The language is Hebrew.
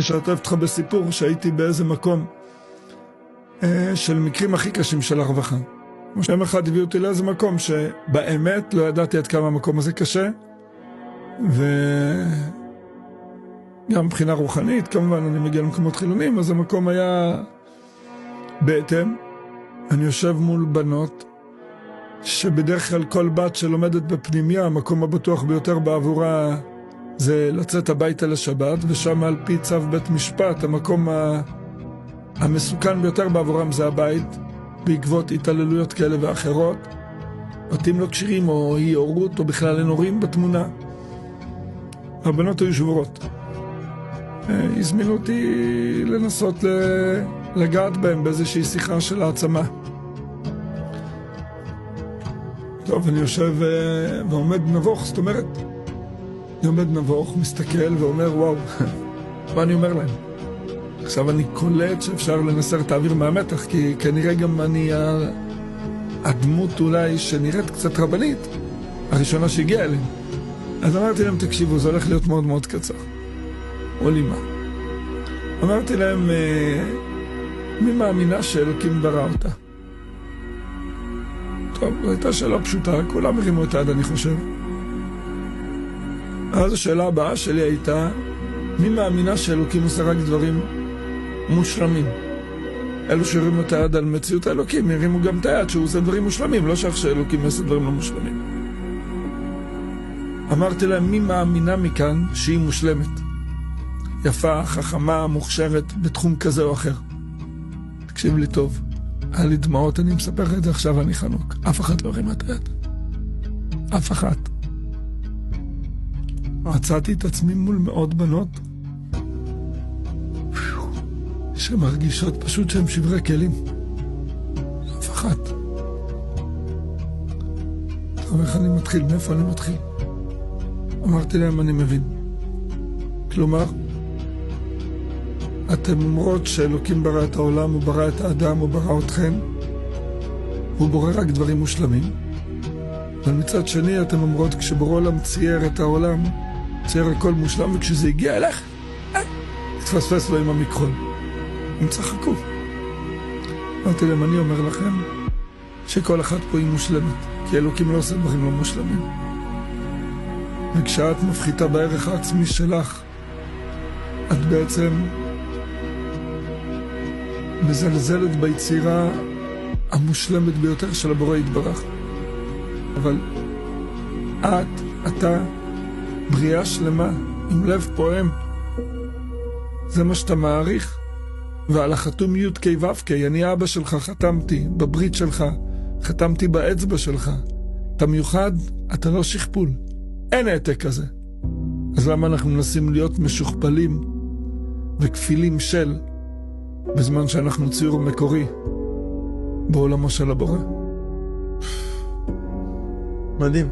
לשתף אותך בסיפור שהייתי באיזה מקום של מקרים הכי קשים של הרווחה. יום אחד הביאו אותי לאיזה מקום שבאמת לא ידעתי עד כמה המקום הזה קשה, וגם מבחינה רוחנית, כמובן אני מגיע למקומות חילונים, אז המקום היה בהתאם. אני יושב מול בנות, שבדרך כלל כל בת שלומדת בפנימיה, המקום הבטוח ביותר בעבורה זה לצאת הביתה לשבת, ושם על פי צו בית משפט, המקום המסוכן ביותר בעבורם זה הבית, בעקבות התעללויות כאלה ואחרות. בתים לא קשירים או אי הורות או בכלל אין הורים בתמונה. הבנות היו שבורות. הזמינו אותי לנסות לגעת בהם באיזושהי שיחה של העצמה. טוב, אני יושב ועומד נבוך, זאת אומרת, אני עומד נבוך, מסתכל ואומר וואו, מה אני אומר להם? עכשיו אני קולט שאפשר לנסר את האוויר מהמתח, כי כנראה גם אני הדמות אולי שנראית קצת רבנית, הראשונה שהגיעה אליהם. אז אמרתי להם, תקשיבו, זה הולך להיות מאוד מאוד קצר. או לי מה? אמרתי להם, מי מאמינה שאלוקים ברא אותה? טוב, זו הייתה שאלה פשוטה, כולם הרימו את היד, אני חושב. אז השאלה הבאה שלי הייתה, מי מאמינה שאלוקים עושה רק דברים מושלמים? אלו שהרימו את היד על מציאות האלוקים, הרימו גם את היד שהוא עושה דברים מושלמים, לא שייך שאלוקים עושה דברים לא מושלמים. אמרתי להם, מי מאמינה מכאן שהיא מושלמת? יפה, חכמה, מוכשרת, בתחום כזה או אחר. תקשיב לי טוב, היה לי דמעות, אני מספר את זה עכשיו, אני חנוק. אף אחד לא הרימה את היד. אף אחת. מצאתי את עצמי מול מאות בנות, שמרגישות פשוט שהם שברי כלים. אף אחת. טוב, איך אני מתחיל? מאיפה אני מתחיל? אמרתי להם, אני מבין. כלומר, אתם אומרות שאלוקים ברא את העולם, הוא ברא את האדם, הוא ברא אתכם, הוא בורא רק דברים מושלמים. אבל מצד שני, אתם אומרות, כשבורא עולם צייר את העולם, צייר הכל מושלם, וכשזה הגיע אליך, תפספס לו עם המיקרון. הם צחקו. אמרתי להם, אני אומר לכם, שכל אחת פה היא מושלמת, כי אלוקים לא עושה דברים לא מושלמים. וכשאת מפחיתה בערך העצמי שלך, את בעצם מזלזלת ביצירה המושלמת ביותר של הבורא יתברך. אבל אתה, בריאה שלמה, עם לב פועם, זה מה שאתה מעריך. ועל החתום י' כ' ו' כ', אני אבא שלך, חתמתי בברית שלך, חתמתי באצבע שלך. אתה מיוחד, אתה לא שכפול. אין העתק כזה. אז למה אנחנו מנסים להיות משוכפלים וכפילים של, בזמן שאנחנו ציור מקורי בעולמו של הבורא? מדהים.